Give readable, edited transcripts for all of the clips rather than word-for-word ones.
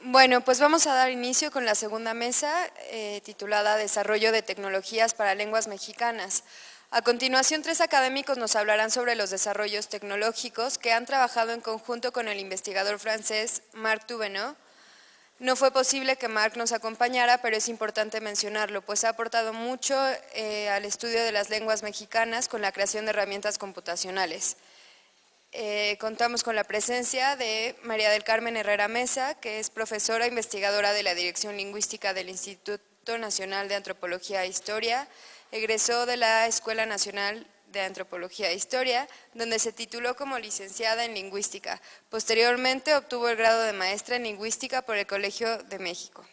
Bueno, pues vamos a dar inicio con la segunda mesa, titulada Desarrollo de tecnologías para lenguas mexicanas. A continuación, 3 académicos nos hablarán sobre los desarrollos tecnológicos que han trabajado en conjunto con el investigador francés Marc Touvenot. No fue posible que Marc nos acompañara, pero es importante mencionarlo, pues ha aportado mucho al estudio de las lenguas mexicanas con la creación de herramientas computacionales. Contamos con la presencia de María del Carmen Herrera Mesa, que es profesora e investigadora de la Dirección Lingüística del Instituto Nacional de Antropología e Historia, egresó de la Escuela Nacional de Antropología e Historia, donde se tituló como licenciada en Lingüística. Posteriormente obtuvo el grado de maestra en Lingüística por el Colegio de México.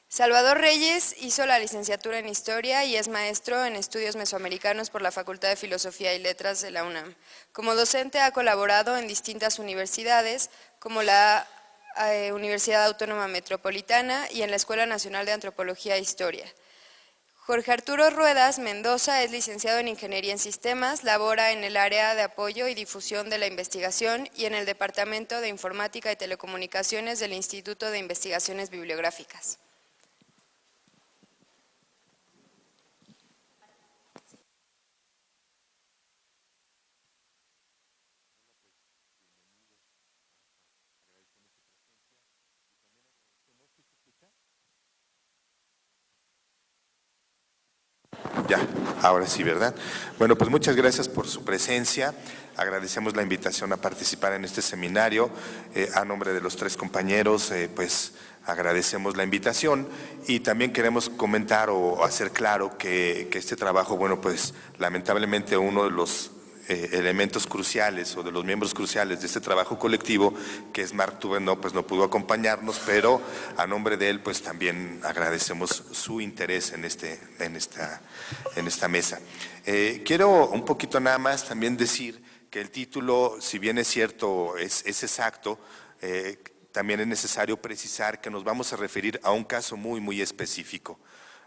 Salvador Reyes hizo la licenciatura en Historia y es maestro en Estudios Mesoamericanos por la Facultad de Filosofía y Letras de la UNAM. Como docente ha colaborado en distintas universidades, como la Universidad Autónoma Metropolitana y en la Escuela Nacional de Antropología e Historia. Jorge Arturo Ruedas Mendoza es licenciado en Ingeniería en Sistemas, labora en el área de apoyo y difusión de la investigación y en el Departamento de Informática y Telecomunicaciones del Instituto de Investigaciones Bibliográficas. Ya, ahora sí, ¿verdad? Bueno, pues muchas gracias por su presencia. Agradecemos la invitación a participar en este seminario. A nombre de los 3 compañeros, pues agradecemos la invitación y también queremos comentar o hacer claro que este trabajo, bueno, pues lamentablemente uno de los elementos cruciales o de los miembros cruciales de este trabajo colectivo, que es Marc Touvenot, pues no pudo acompañarnos, pero a nombre de él pues también agradecemos su interés en esta mesa. Quiero un poquito nada más también decir que el título, si bien es cierto, es exacto, también es necesario precisar que nos vamos a referir a un caso muy, muy específico.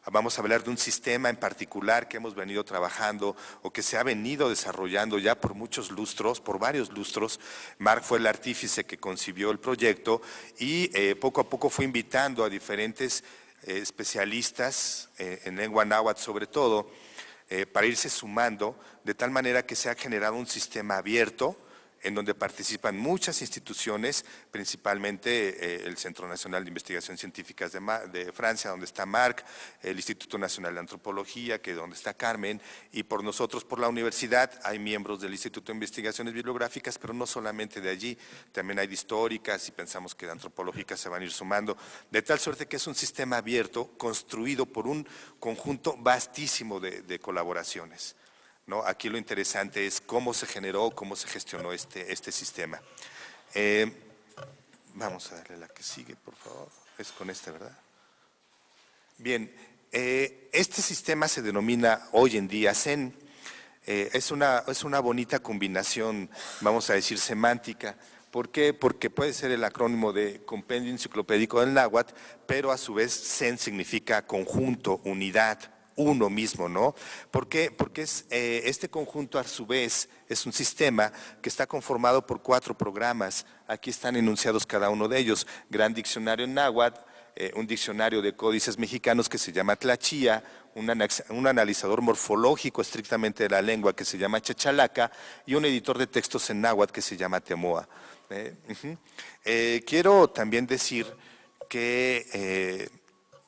Vamos a hablar de un sistema en particular que hemos venido trabajando o que se ha venido desarrollando ya por muchos lustros, por varios lustros. Marc fue el artífice que concibió el proyecto y poco a poco fue invitando a diferentes especialistas en lengua náhuatl sobre todo, para irse sumando, de tal manera que se ha generado un sistema abierto en donde participan muchas instituciones, principalmente el Centro Nacional de Investigaciones Científicas de Francia, donde está Marc, el Instituto Nacional de Antropología, que es donde está Carmen, y por nosotros, por la universidad, hay miembros del Instituto de Investigaciones Bibliográficas, pero no solamente de allí, también hay de históricas y pensamos que de antropológicas se van a ir sumando, de tal suerte que es un sistema abierto, construido por un conjunto vastísimo de colaboraciones. ¿No? Aquí lo interesante es cómo se generó, cómo se gestionó este sistema. Vamos a darle la que sigue, por favor. Es con ¿verdad? Bien, este sistema se denomina hoy en día CEN. Es una bonita combinación, vamos a decir, semántica. ¿Por qué? Porque puede ser el acrónimo de Compendio Enciclopédico del Náhuatl, pero a su vez CEN significa conjunto, unidad, uno mismo, ¿no? ¿Por qué? Porque este conjunto a su vez es un sistema que está conformado por 4 programas. Aquí están enunciados cada uno de ellos. Gran Diccionario en Náhuatl, un diccionario de códices mexicanos que se llama Tlachía, un analizador morfológico estrictamente de la lengua que se llama Chachalaca y un editor de textos en náhuatl que se llama Temoa. Quiero también decir que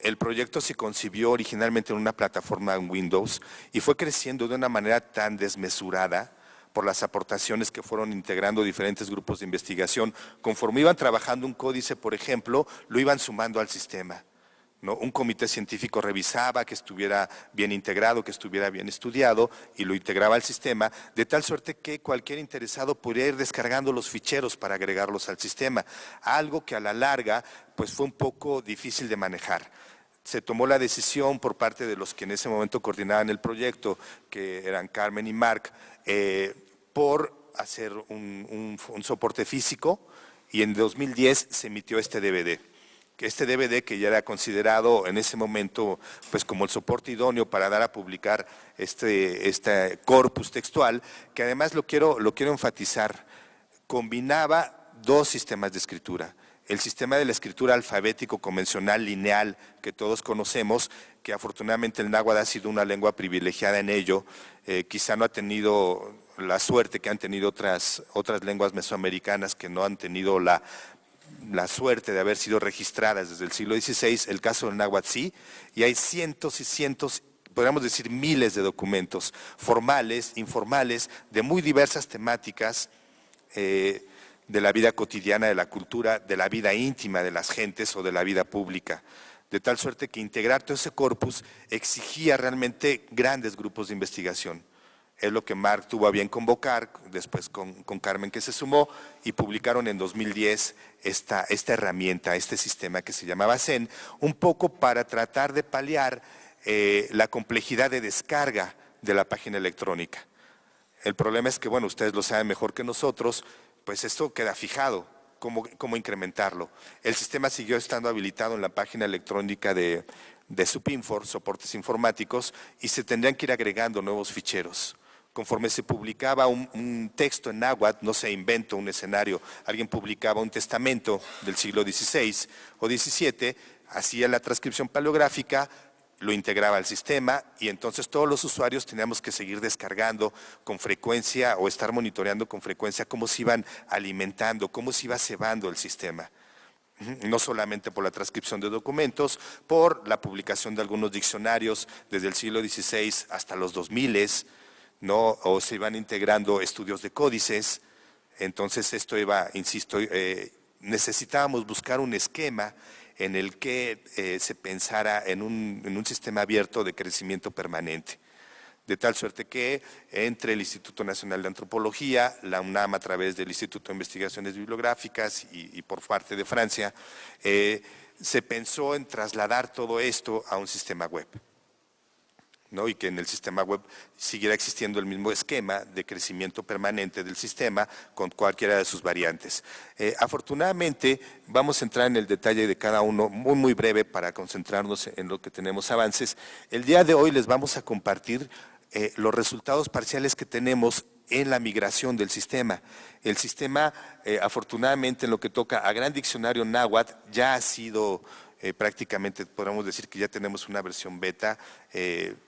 el proyecto se concibió originalmente en una plataforma en Windows y fue creciendo de una manera tan desmesurada por las aportaciones que fueron integrando diferentes grupos de investigación. Conforme iban trabajando un códice, por ejemplo, lo iban sumando al sistema, ¿no? Un comité científico revisaba que estuviera bien integrado, que estuviera bien estudiado y lo integraba al sistema, de tal suerte que cualquier interesado podría ir descargando los ficheros para agregarlos al sistema, algo que a la larga pues fue un poco difícil de manejar. Se tomó la decisión por parte de los que en ese momento coordinaban el proyecto, que eran Carmen y Marc, por hacer un soporte físico y en 2010 se emitió este DVD. Este DVD que ya era considerado en ese momento pues como el soporte idóneo para dar a publicar este corpus textual, que además lo quiero enfatizar, combinaba 2 sistemas de escritura. El sistema de la escritura alfabético convencional lineal que todos conocemos, que afortunadamente el náhuatl ha sido una lengua privilegiada en ello, quizá no ha tenido la suerte que han tenido otras lenguas mesoamericanas que no han tenido la suerte de haber sido registradas desde el siglo XVI, el caso del náhuatl sí, y hay cientos y cientos, podríamos decir miles de documentos formales, informales, de muy diversas temáticas, de la vida cotidiana, de la cultura, de la vida íntima de las gentes o de la vida pública, de tal suerte que integrar todo ese corpus exigía realmente grandes grupos de investigación. Es lo que Marc tuvo a bien convocar, después con Carmen que se sumó, y publicaron en 2010 esta herramienta, este sistema que se llamaba CEN, un poco para tratar de paliar la complejidad de descarga de la página electrónica. El problema es que, bueno, ustedes lo saben mejor que nosotros, pues esto queda fijado, cómo incrementarlo. El sistema siguió estando habilitado en la página electrónica de Supinfor, soportes informáticos, y se tendrían que ir agregando nuevos ficheros. Conforme se publicaba un texto en náhuatl, no sé, invento un escenario, alguien publicaba un testamento del siglo XVI o XVII, hacía la transcripción paleográfica, lo integraba al sistema y entonces todos los usuarios teníamos que seguir descargando con frecuencia o estar monitoreando con frecuencia cómo se iban alimentando, cómo se iba cebando el sistema. No solamente por la transcripción de documentos, por la publicación de algunos diccionarios desde el siglo XVI hasta los 2000, ¿no? O se iban integrando estudios de códices. Entonces esto iba, insisto, necesitábamos buscar un esquema en el que se pensara en un sistema abierto de crecimiento permanente. De tal suerte que entre el Instituto Nacional de Antropología, la UNAM a través del Instituto de Investigaciones Bibliográficas y por parte de Francia, se pensó en trasladar todo esto a un sistema web, ¿no? Y que en el sistema web siguiera existiendo el mismo esquema de crecimiento permanente del sistema con cualquiera de sus variantes. Afortunadamente, vamos a entrar en el detalle de cada uno muy breve para concentrarnos en lo que tenemos avances. El día de hoy les vamos a compartir los resultados parciales que tenemos en la migración del sistema. El sistema, afortunadamente, en lo que toca a Gran Diccionario Náhuatl, ya ha sido prácticamente podríamos decir que ya tenemos una versión beta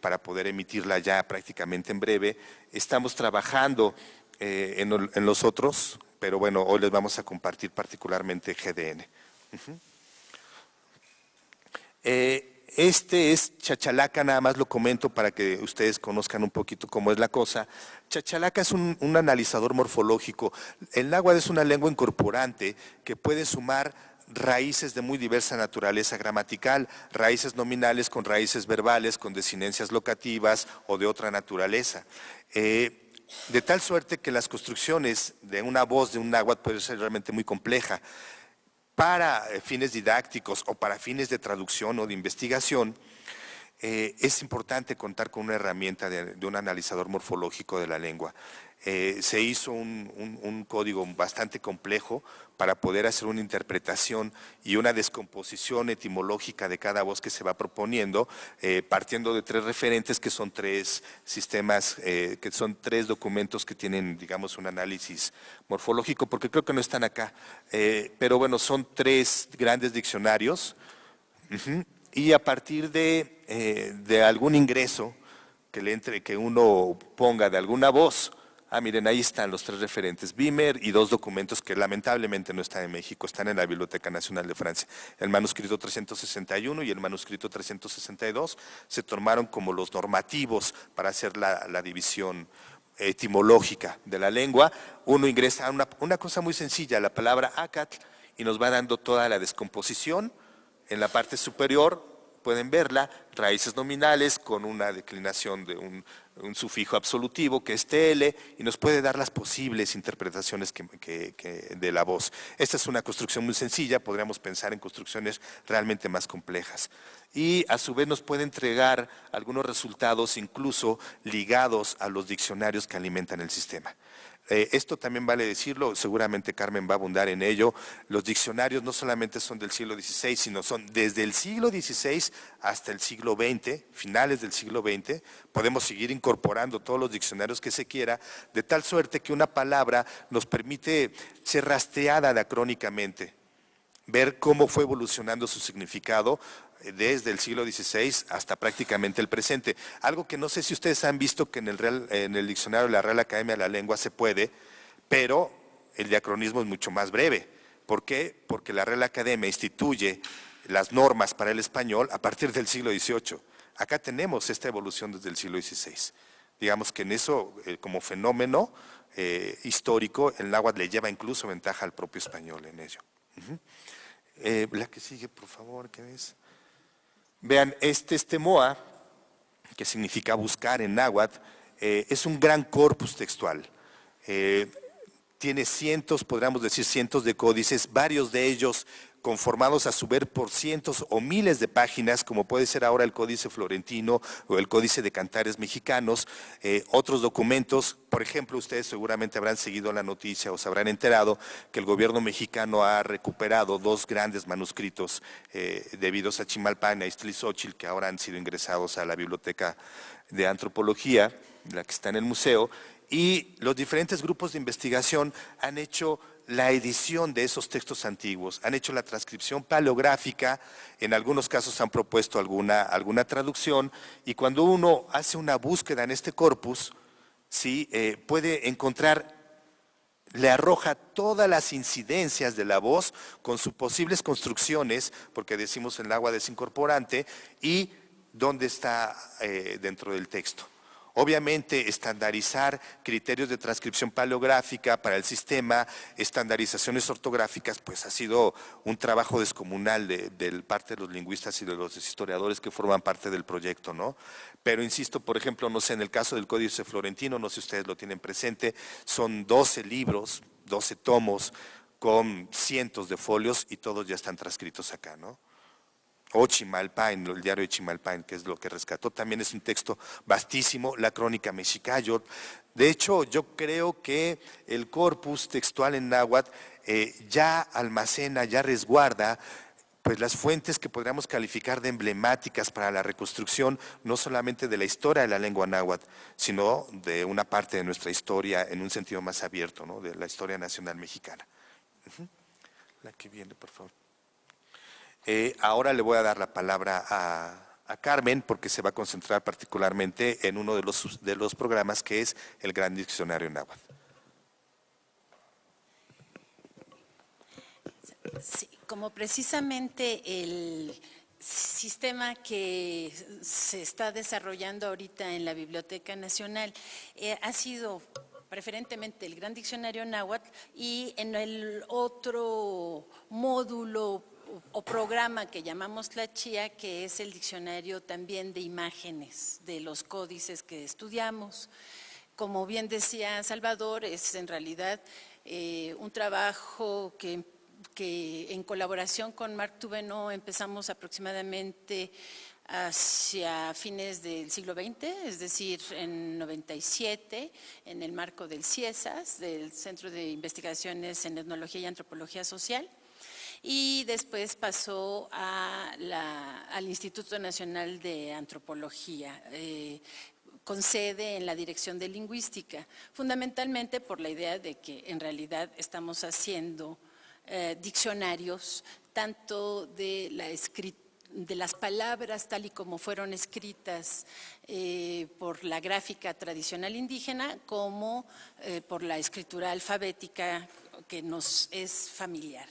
para poder emitirla ya prácticamente en breve. Estamos trabajando en los otros, pero bueno, hoy les vamos a compartir particularmente GDN. Este es Chachalaca, nada más lo comento para que ustedes conozcan un poquito cómo es la cosa. Chachalaca es un analizador morfológico. El náhuatl es una lengua incorporante que puede sumar raíces de muy diversa naturaleza gramatical, raíces nominales con raíces verbales, con desinencias locativas o de otra naturaleza. De tal suerte que las construcciones de una voz de un náhuatl puede ser realmente muy compleja. Para fines didácticos o para fines de traducción o de investigación, es importante contar con una herramienta de un analizador morfológico de la lengua. Se hizo un código bastante complejo para poder hacer una interpretación y una descomposición etimológica de cada voz que se va proponiendo, partiendo de tres referentes que son tres sistemas, que son tres documentos que tienen, digamos, un análisis morfológico, porque creo que no están acá, pero bueno, son tres grandes diccionarios. Y a partir de algún ingreso que uno ponga de alguna voz, miren, ahí están los tres referentes, Beamer y dos documentos que lamentablemente no están en México, están en la Biblioteca Nacional de Francia. El manuscrito 361 y el manuscrito 362 se tomaron como los normativos para hacer la división etimológica de la lengua. Uno ingresa a una cosa muy sencilla, la palabra acatl, y nos va dando toda la descomposición. En la parte superior pueden verla, raíces nominales con una declinación de un sufijo absolutivo que es TL y nos puede dar las posibles interpretaciones de la voz. Esta es una construcción muy sencilla, podríamos pensar en construcciones realmente más complejas. Y a su vez nos puede entregar algunos resultados incluso ligados a los diccionarios que alimentan el sistema. Esto también vale decirlo, seguramente Carmen va a abundar en ello, los diccionarios no solamente son del siglo XVI, sino son desde el siglo XVI hasta el siglo XX, finales del siglo XX, podemos seguir incorporando todos los diccionarios que se quiera, de tal suerte que una palabra nos permite ser rastreada anacrónicamente. ver cómo fue evolucionando su significado desde el siglo XVI hasta prácticamente el presente. Algo que no sé si ustedes han visto que en el diccionario de la Real Academia de la Lengua se puede, pero el diacronismo es mucho más breve. ¿Por qué? Porque la Real Academia instituye las normas para el español a partir del siglo XVIII. Acá tenemos esta evolución desde el siglo XVI. Digamos que en eso, como fenómeno histórico, el náhuatl le lleva incluso ventaja al propio español en ello. La que sigue, por favor, ¿qué es? Vean, este moa, que significa buscar en náhuatl, es un gran corpus textual. Tiene cientos, podríamos decir cientos de códices, varios de ellos conformados a su vez por cientos o miles de páginas, como puede ser ahora el Códice Florentino o el Códice de Cantares Mexicanos, otros documentos. Por ejemplo, ustedes seguramente habrán seguido la noticia o se habrán enterado que el gobierno mexicano ha recuperado 2 grandes manuscritos debidos a Chimalpan y a Iztlizóchitl, que ahora han sido ingresados a la Biblioteca de Antropología, la que está en el museo, y los diferentes grupos de investigación han hecho la edición de esos textos antiguos, han hecho la transcripción paleográfica, en algunos casos han propuesto alguna traducción, y cuando uno hace una búsqueda en este corpus, ¿sí? Puede encontrar, le arroja todas las incidencias de la voz con sus posibles construcciones, porque decimos el agua desincorporante, y dónde está dentro del texto. Obviamente, estandarizar criterios de transcripción paleográfica para el sistema, estandarizaciones ortográficas, pues ha sido un trabajo descomunal de parte de los lingüistas y de los historiadores que forman parte del proyecto, ¿no? Pero insisto, por ejemplo, no sé, en el caso del Códice Florentino, no sé si ustedes lo tienen presente, son 12 libros, 12 tomos con cientos de folios y todos ya están transcritos acá, ¿no? O Chimalpan, el diario de Chimalpan, que es lo que rescató, también es un texto vastísimo, la crónica Mexicayotl. De hecho, yo creo que el corpus textual en náhuatl ya almacena, ya resguarda pues las fuentes que podríamos calificar de emblemáticas para la reconstrucción, no solamente de la historia de la lengua náhuatl, sino de una parte de nuestra historia en un sentido más abierto, ¿no? De la historia nacional mexicana. La que viene, por favor. Ahora le voy a dar la palabra a Carmen, porque se va a concentrar particularmente en uno de los programas que es el Gran Diccionario Náhuatl. Sí, como precisamente el sistema que se está desarrollando ahorita en la Biblioteca Nacional ha sido preferentemente el Gran Diccionario Náhuatl, y en el otro módulo o programa que llamamos Tlachía, que es el diccionario también de imágenes de los códices que estudiamos. Como bien decía Salvador, es en realidad un trabajo que en colaboración con Marc Touvenot empezamos aproximadamente hacia fines del siglo XX, es decir, en 97, en el marco del CIESAS, del Centro de Investigaciones en Etnología y Antropología Social, y después pasó al Instituto Nacional de Antropología, con sede en la Dirección de Lingüística, fundamentalmente por la idea de que en realidad estamos haciendo diccionarios tanto de las palabras tal y como fueron escritas por la gráfica tradicional indígena, como por la escritura alfabética que nos es familiar.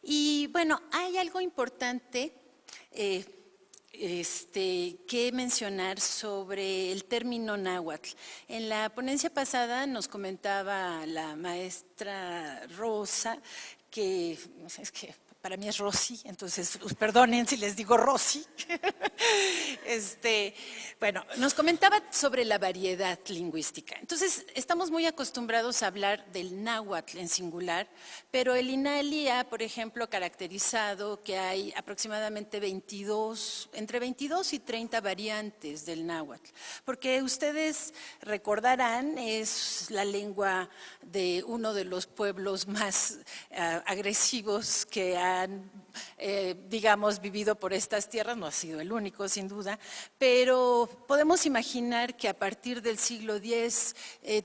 Y bueno, hay algo importante que mencionar sobre el término náhuatl. En la ponencia pasada nos comentaba la maestra Rosa que es que para mí es Rosy, entonces perdonen si les digo Rosy. Bueno, nos comentaba sobre la variedad lingüística. Entonces, estamos muy acostumbrados a hablar del náhuatl en singular, pero el INALI ha, por ejemplo, caracterizado que hay aproximadamente entre 22 y 30 variantes del náhuatl, porque ustedes recordarán, es la lengua de uno de los pueblos más agresivos que han, digamos, vivido por estas tierras. No ha sido el único, tecnológico, sin duda, pero podemos imaginar que a partir del siglo X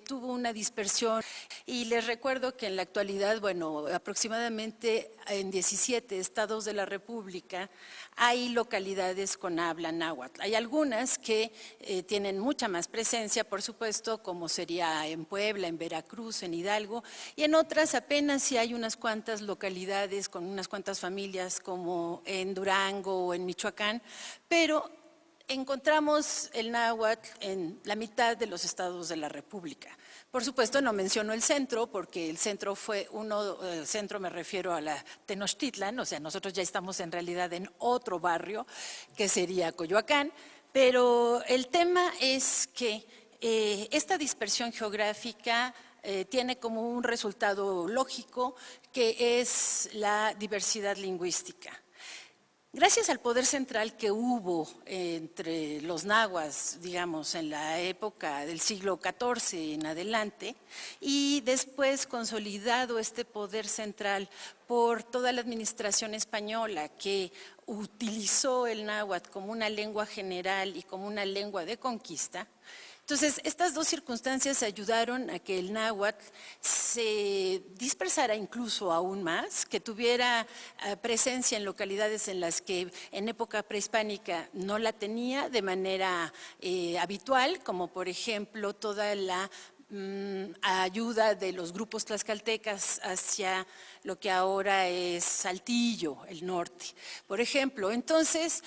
tuvo una dispersión. Y les recuerdo que en la actualidad, bueno, aproximadamente en 17 estados de la República hay localidades con habla náhuatl. Hay algunas que tienen mucha más presencia, por supuesto, como sería en Puebla, en Veracruz, en Hidalgo, y en otras apenas sí hay unas cuantas localidades con unas cuantas familias, como en Durango o en Michoacán, pero encontramos el náhuatl en la mitad de los estados de la República. Por supuesto, no menciono el centro, porque el centro fue el centro me refiero a la Tenochtitlan, o sea, nosotros ya estamos en realidad en otro barrio, que sería Coyoacán, pero el tema es que esta dispersión geográfica tiene como un resultado lógico, que es la diversidad lingüística. Gracias al poder central que hubo entre los nahuas, digamos, en la época del siglo XIV en adelante, y después consolidado este poder central por toda la administración española que utilizó el náhuatl como una lengua general y como una lengua de conquista. Entonces, estas dos circunstancias ayudaron a que el náhuatl se dispersara incluso aún más, que tuviera presencia en localidades en las que en época prehispánica no la tenía de manera habitual, como por ejemplo toda la ayuda de los grupos tlaxcaltecas hacia lo que ahora es Saltillo, el norte, por ejemplo. Entonces,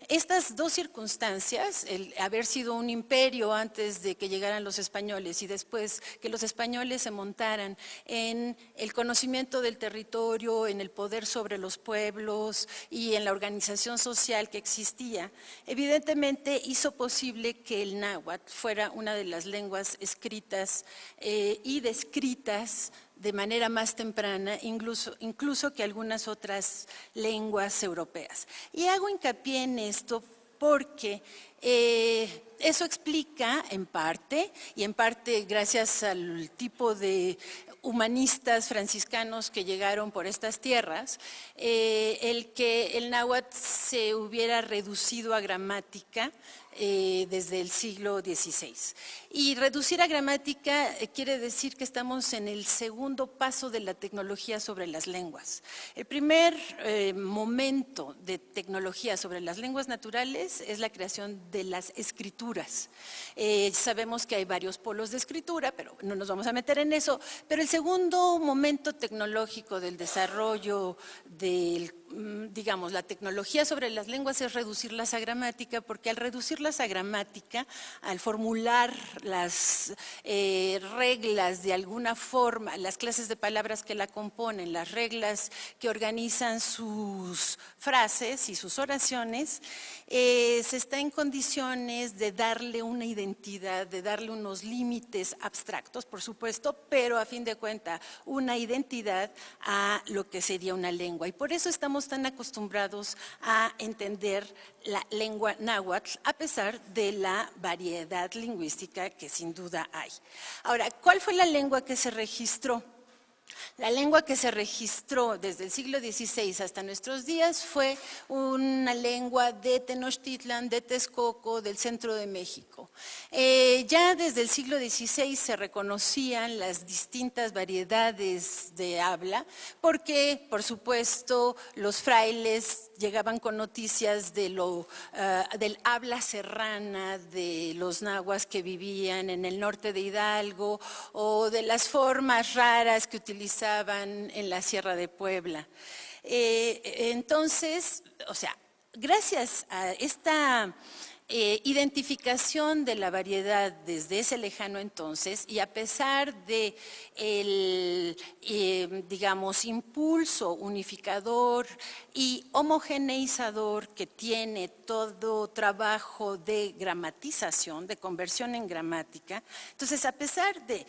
estas dos circunstancias, el haber sido un imperio antes de que llegaran los españoles y después que los españoles se montaran en el conocimiento del territorio, en el poder sobre los pueblos y en la organización social que existía, evidentemente hizo posible que el náhuatl fuera una de las lenguas escritas y descritas de manera más temprana, incluso que algunas otras lenguas europeas. Y hago hincapié en esto porque eso explica en parte, y en parte gracias al tipo de humanistas franciscanos que llegaron por estas tierras, el que el náhuatl se hubiera reducido a gramática desde el siglo XVI. Y reducir a gramática quiere decir que estamos en el segundo paso de la tecnología sobre las lenguas. El primer momento de tecnología sobre las lenguas naturales es la creación de las escrituras. Sabemos que hay varios polos de escritura, pero no nos vamos a meter en eso. Pero el segundo momento tecnológico del desarrollo del digamos, la tecnología sobre las lenguas es reducirlas a gramática, porque al reducirlas a gramática, al formular las reglas de alguna forma, las clases de palabras que la componen, las reglas que organizan sus frases y sus oraciones, se está en condiciones de darle una identidad, de darle unos límites abstractos, por supuesto, pero a fin de cuentas una identidad a lo que sería una lengua. Y por eso estamos tan acostumbrados a entender la lengua náhuatl, a pesar de la variedad lingüística que sin duda hay. Ahora, ¿cuál fue la lengua que se registró? La lengua que se registró desde el siglo XVI hasta nuestros días fue una lengua de Tenochtitlan, de Texcoco, del centro de México. Ya desde el siglo XVI se reconocían las distintas variedades de habla, porque, por supuesto, los frailes llegaban con noticias de del habla serrana de los nahuas que vivían en el norte de Hidalgo o de las formas raras que utilizaban en la Sierra de Puebla. Entonces, o sea, gracias a esta identificación de la variedad desde ese lejano entonces, y a pesar de el, digamos, impulso unificador y homogeneizador que tiene todo trabajo de gramatización, de conversión en gramática, entonces a pesar de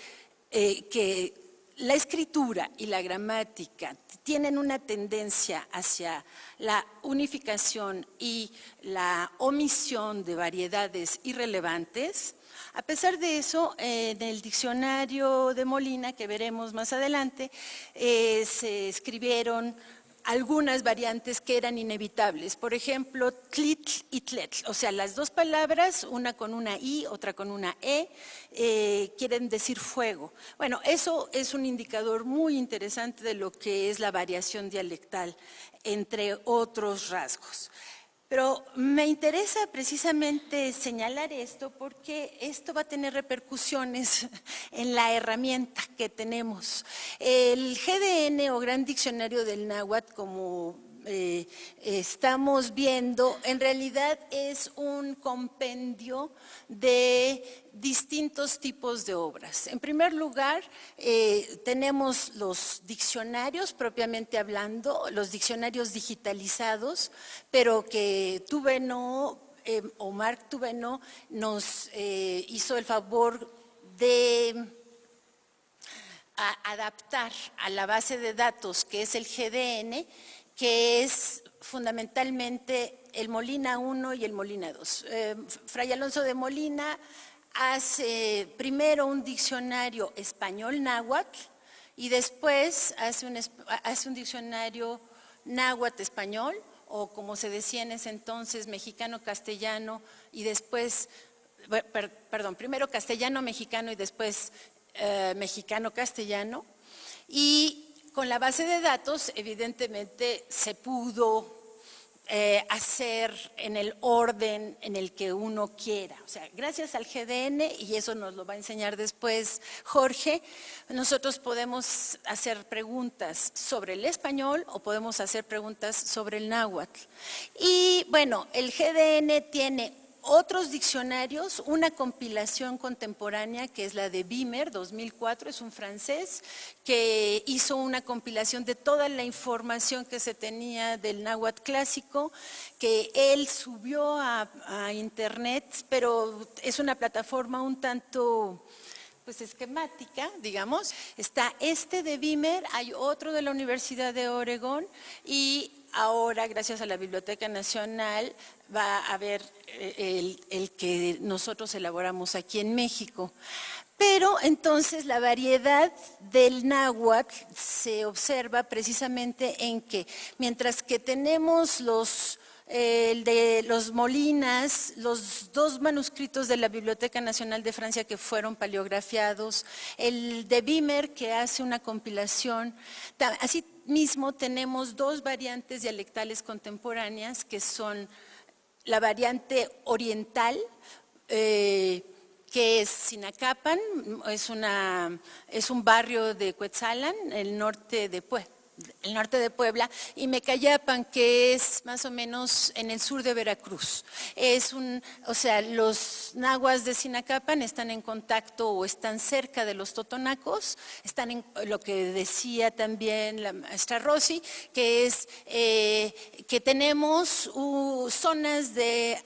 que la escritura y la gramática tienen una tendencia hacia la unificación y la omisión de variedades irrelevantes. A pesar de eso, en el diccionario de Molina, que veremos más adelante, se escribieron algunas variantes que eran inevitables. Por ejemplo, tlitl y tletl, o sea, las dos palabras, una con una I, otra con una quieren decir fuego. Bueno, eso es un indicador muy interesante de lo que es la variación dialectal, entre otros rasgos. Pero me interesa precisamente señalar esto porque esto va a tener repercusiones en la herramienta que tenemos. El GDN o Gran Diccionario del Náhuatl, como estamos viendo, en realidad es un compendio de distintos tipos de obras. En primer lugar, tenemos los diccionarios propiamente hablando, los diccionarios digitalizados, pero que Marc Tubeno nos hizo el favor de adaptar a la base de datos que es el GDN, que es fundamentalmente el Molina 1 y el Molina 2. Fray Alonso de Molina hace primero un diccionario español-náhuatl y después hace un diccionario náhuatl-español, o como se decía en ese entonces, mexicano-castellano, y después, perdón, primero castellano-mexicano y después mexicano-castellano. Y con la base de datos, evidentemente, se pudo hacer en el orden en el que uno quiera. O sea, gracias al GDN, y eso nos lo va a enseñar después Jorge, nosotros podemos hacer preguntas sobre el español o podemos hacer preguntas sobre el náhuatl. Y bueno, el GDN tiene otros diccionarios, una compilación contemporánea que es la de Wimmer, 2004, es un francés que hizo una compilación de toda la información que se tenía del náhuatl clásico, que él subió a internet, pero es una plataforma un tanto pues esquemática, digamos. Está este de Wimmer, hay otro de la Universidad de Oregón y ahora, gracias a la Biblioteca Nacional, va a haber el que nosotros elaboramos aquí en México. Pero entonces la variedad del náhuatl se observa precisamente en que, mientras que tenemos el de los Molinas, los dos manuscritos de la Biblioteca Nacional de Francia que fueron paleografiados, el de Wimmer que hace una compilación, así mismo tenemos dos variantes dialectales contemporáneas que son la variante oriental, que es Sinacapan, es un barrio de Cuetzalan, el norte de Puebla, y Mecayapan, que es más o menos en el sur de Veracruz. O sea, los nahuas de Sinacapan están en contacto o están cerca de los totonacos, están en lo que decía también la maestra Rossi, que es que tenemos zonas de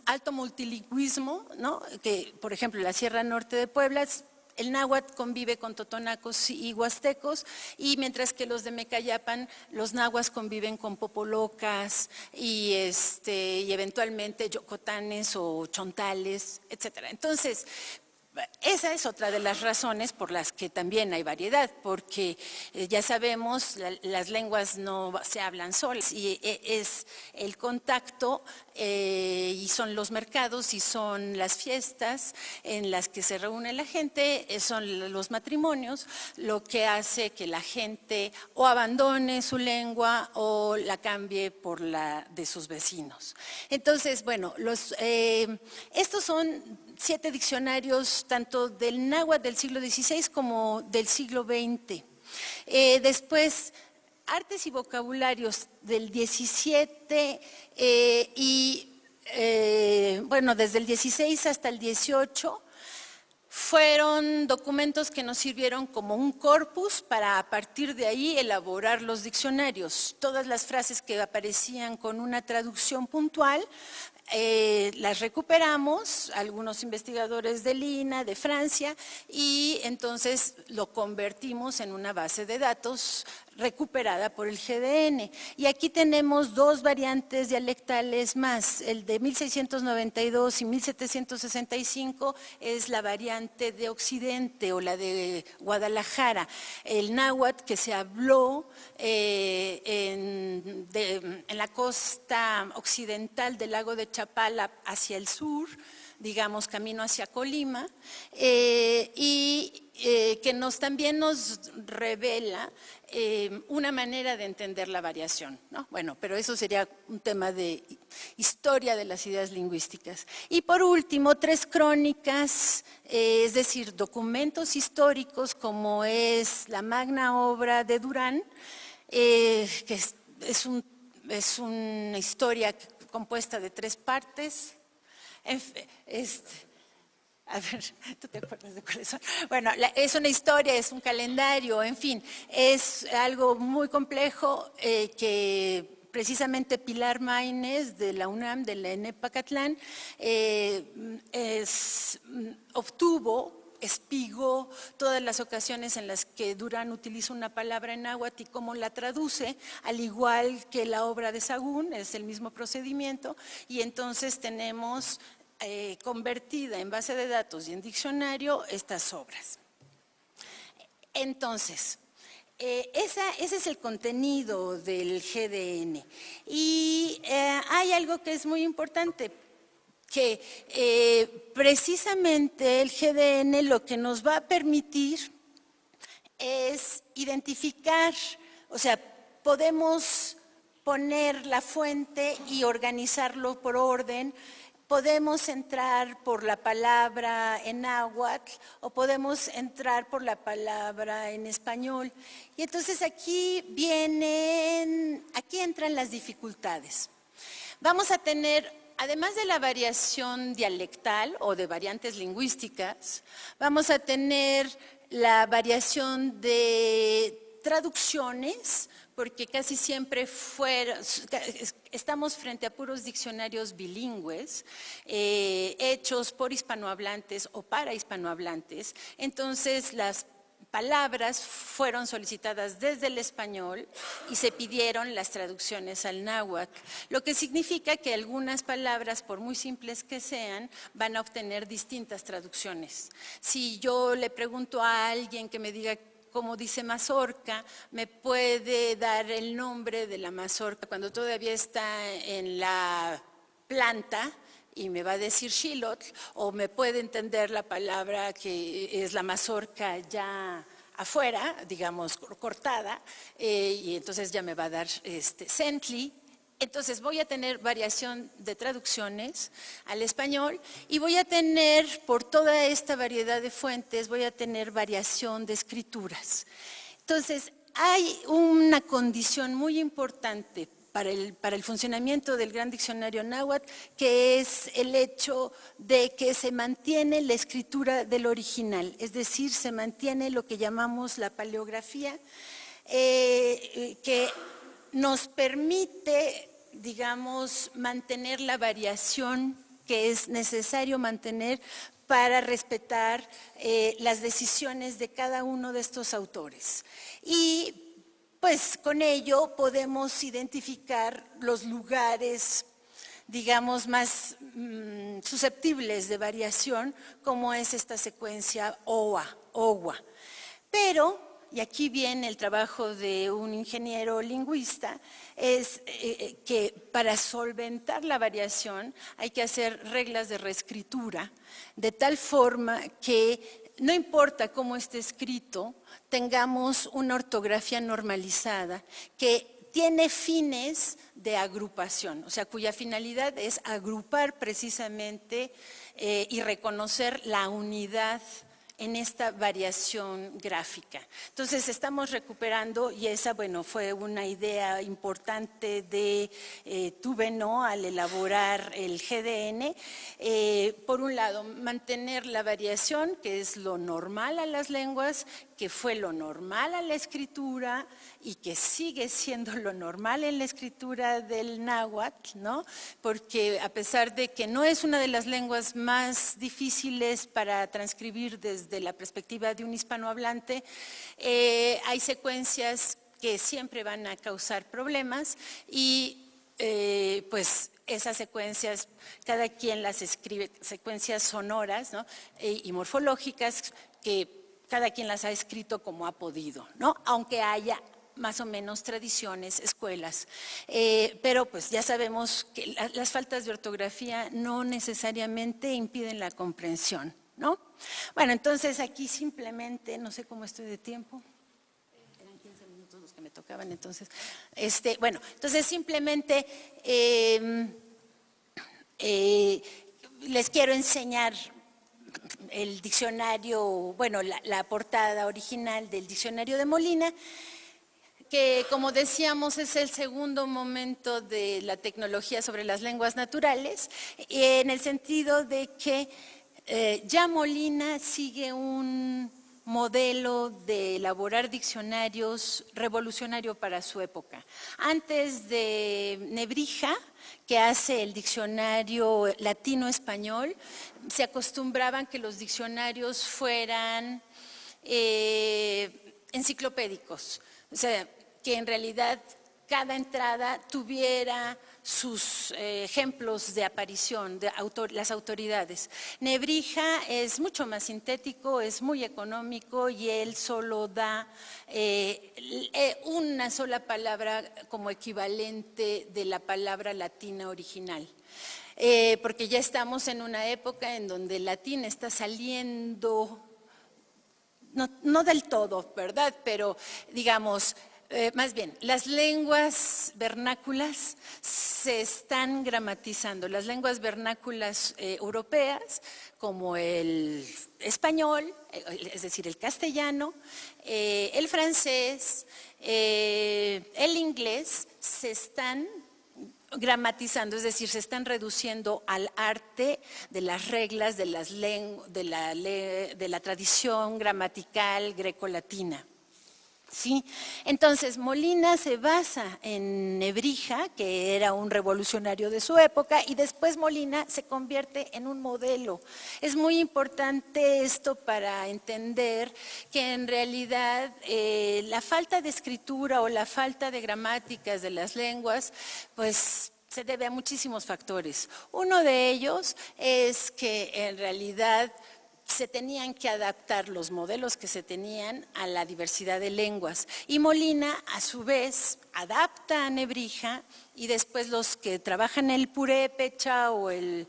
alto multilingüismo, ¿no? Que, por ejemplo, la Sierra Norte de Puebla, el náhuatl convive con totonacos y huastecos, y mientras que los de Mecayapan, los nahuas conviven con popolocas y eventualmente yocotanes o chontales, etc. Entonces, esa es otra de las razones por las que también hay variedad, porque ya sabemos, las lenguas no se hablan solas y es el contacto y son los mercados y son las fiestas en las que se reúne la gente, son los matrimonios, lo que hace que la gente o abandone su lengua o la cambie por la de sus vecinos. Entonces, bueno, estos son 7 diccionarios, tanto del náhuatl del siglo XVI como del siglo XX. Después, artes y vocabularios del XVII bueno, desde el XVI hasta el XVIII, fueron documentos que nos sirvieron como un corpus para a partir de ahí elaborar los diccionarios. Todas las frases que aparecían con una traducción puntual las recuperamos, algunos investigadores de Lina, de Francia, y entonces lo convertimos en una base de datos recuperada por el GDN. Y aquí tenemos dos variantes dialectales más. El de 1692 y 1765 es la variante de Occidente o la de Guadalajara. El náhuatl que se habló en la costa occidental del lago de Chapala hacia el sur, digamos, camino hacia Colima, que también nos revela una manera de entender la variación, ¿no? Bueno, pero eso sería un tema de historia de las ideas lingüísticas. Y por último, tres crónicas, es decir, documentos históricos como es la magna obra de Durán, que es una historia compuesta de 3 partes. A ver, ¿tú te acuerdas de cuáles son? Bueno, es una historia, es un calendario, en fin, es algo muy complejo que precisamente Pilar Maínez de la UNAM, de la ENEP-Acatlán, espigó todas las ocasiones en las que Durán utiliza una palabra en náhuatl y cómo la traduce, al igual que la obra de Sahagún, es el mismo procedimiento, y entonces tenemos convertida en base de datos y en diccionario estas obras. Entonces, ese es el contenido del GDN. Y hay algo que es muy importante, que precisamente el GDN lo que nos va a permitir es identificar, o sea, podemos poner la fuente y organizarlo por orden. Podemos entrar por la palabra en náhuatl o podemos entrar por la palabra en español. Y entonces aquí entran las dificultades. Vamos a tener, además de la variación dialectal o de variantes lingüísticas, vamos a tener la variación de traducciones, porque casi siempre estamos frente a puros diccionarios bilingües, hechos por hispanohablantes o para hispanohablantes. Entonces, las palabras fueron solicitadas desde el español y se pidieron las traducciones al náhuatl, lo que significa que algunas palabras, por muy simples que sean, van a obtener distintas traducciones. Si yo le pregunto a alguien que me diga como dice mazorca, me puede dar el nombre de la mazorca cuando todavía está en la planta y me va a decir xilotl, o me puede entender la palabra que es la mazorca ya afuera, digamos cortada, y entonces ya me va a dar centli. Entonces voy a tener variación de traducciones al español y voy a tener, por toda esta variedad de fuentes, voy a tener variación de escrituras. Entonces hay una condición muy importante para el funcionamiento del Gran Diccionario Náhuatl, que es el hecho de que se mantiene la escritura del original, es decir, se mantiene lo que llamamos la paleografía, que nos permite, digamos, mantener la variación que es necesario mantener para respetar las decisiones de cada uno de estos autores. Y pues con ello podemos identificar los lugares, digamos, más susceptibles de variación, como es esta secuencia OWA, OWA. Pero, y aquí viene el trabajo de un ingeniero lingüista, es que para solventar la variación hay que hacer reglas de reescritura, de tal forma que no importa cómo esté escrito, tengamos una ortografía normalizada que tiene fines de agrupación, o sea, cuya finalidad es agrupar precisamente y reconocer la unidad en esta variación gráfica. Entonces estamos recuperando, y esa, bueno, fue una idea importante de Tuve, ¿no?, al elaborar el GDN. Por un lado, mantener la variación, que es lo normal a las lenguas, que fue lo normal a la escritura y que sigue siendo lo normal en la escritura del náhuatl, ¿no? Porque a pesar de que no es una de las lenguas más difíciles para transcribir desde la perspectiva de un hispanohablante, hay secuencias que siempre van a causar problemas y pues esas secuencias, cada quien las escribe, secuencias sonoras, ¿no?, y morfológicas, que cada quien las ha escrito como ha podido, ¿no?, aunque haya más o menos tradiciones, escuelas. Pero pues ya sabemos que las faltas de ortografía no necesariamente impiden la comprensión, ¿no? Bueno, entonces aquí simplemente, no sé cómo estoy de tiempo. Eran 15 minutos los que me tocaban, entonces. Bueno, entonces simplemente les quiero enseñar el diccionario, bueno, la portada original del diccionario de Molina, que como decíamos es el segundo momento de la tecnología sobre las lenguas naturales, en el sentido de que ya Molina sigue un modelo de elaborar diccionarios revolucionario para su época. Antes de Nebrija, que hace el diccionario latino-español, se acostumbraban que los diccionarios fueran enciclopédicos, o sea, que en realidad cada entrada tuviera sus ejemplos de aparición de las autoridades. Nebrija es mucho más sintético, es muy económico y él solo da una sola palabra como equivalente de la palabra latina original. Porque ya estamos en una época en donde el latín está saliendo, no del todo, ¿verdad? Pero digamos, más bien, las lenguas vernáculas se están gramatizando. Las lenguas vernáculas europeas, como el español, es decir, el castellano, el francés, el inglés, se están gramatizando, es decir, se están reduciendo al arte de las reglas de la tradición gramatical grecolatina. ¿Sí? Entonces, Molina se basa en Nebrija, que era un revolucionario de su época, y después Molina se convierte en un modelo. Es muy importante esto para entender que en realidad la falta de escritura o la falta de gramáticas de las lenguas, pues se debe a muchísimos factores. Uno de ellos es que en realidad se tenían que adaptar los modelos que se tenían a la diversidad de lenguas. Y Molina, a su vez, adapta a Nebrija y después los que trabajan el purépecha o el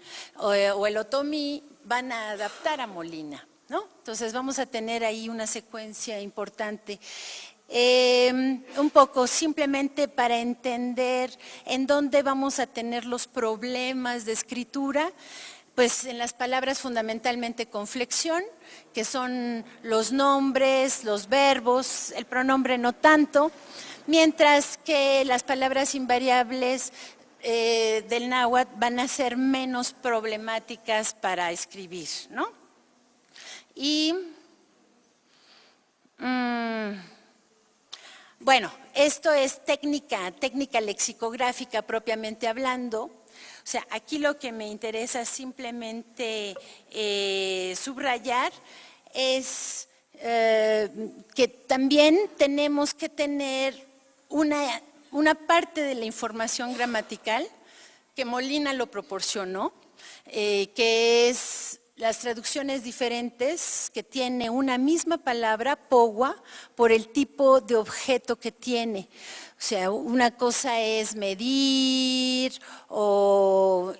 otomí van a adaptar a Molina, ¿no? Entonces vamos a tener ahí una secuencia importante. Un poco simplemente para entender en dónde vamos a tener los problemas de escritura. Pues en las palabras fundamentalmente con flexión, que son los nombres, los verbos, el pronombre no tanto, mientras que las palabras invariables del náhuatl van a ser menos problemáticas para escribir, ¿no? Y bueno, esto es técnica lexicográfica propiamente hablando. O sea, aquí lo que me interesa simplemente subrayar es que también tenemos que tener una parte de la información gramatical que Molina lo proporcionó, que es las traducciones diferentes que tiene una misma palabra, pogua, por el tipo de objeto que tiene. O sea, una cosa es medir o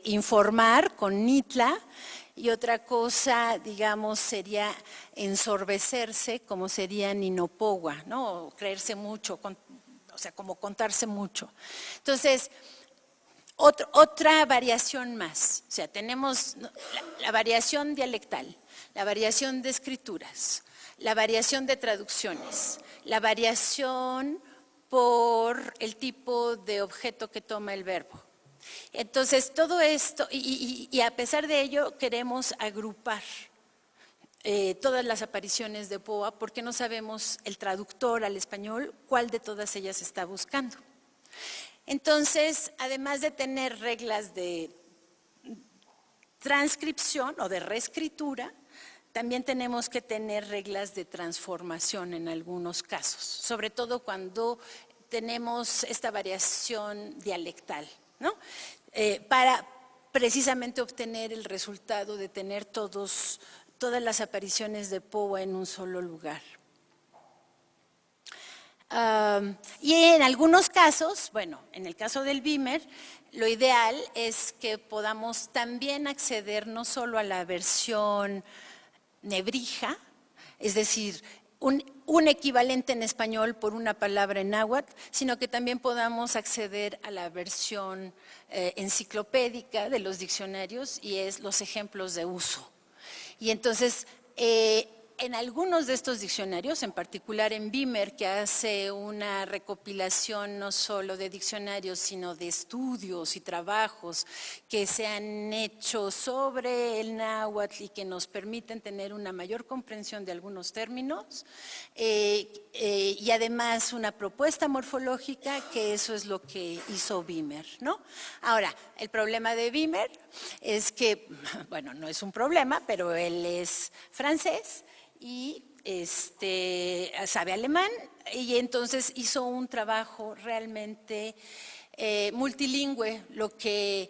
informar con nitla, y otra cosa, digamos, sería ensorbecerse, como sería ninopogua, ¿no? O creerse mucho, o sea, como contarse mucho. Entonces, Otra variación más, o sea, tenemos la variación dialectal, la variación de escrituras, la variación de traducciones, la variación por el tipo de objeto que toma el verbo. Entonces, todo esto, y a pesar de ello, queremos agrupar todas las apariciones de Poe, porque no sabemos el traductor al español cuál de todas ellas está buscando. Entonces, además de tener reglas de transcripción o de reescritura, también tenemos que tener reglas de transformación en algunos casos, sobre todo cuando tenemos esta variación dialectal, ¿no? Para precisamente obtener el resultado de tener todas las apariciones de Poe en un solo lugar. Y en algunos casos, bueno, en el caso del Beamer, lo ideal es que podamos también acceder no solo a la versión nebrija, es decir, un equivalente en español por una palabra en náhuatl, sino que también podamos acceder a la versión enciclopédica de los diccionarios y es los ejemplos de uso. Y entonces, en algunos de estos diccionarios, en particular en Beamer, que hace una recopilación no solo de diccionarios, sino de estudios y trabajos que se han hecho sobre el náhuatl y que nos permiten tener una mayor comprensión de algunos términos, y además una propuesta morfológica, que eso es lo que hizo Beamer, ¿no? Ahora, el problema de Beamer es que, bueno, no es un problema, pero él es francés, y sabe alemán, y entonces hizo un trabajo realmente multilingüe, lo que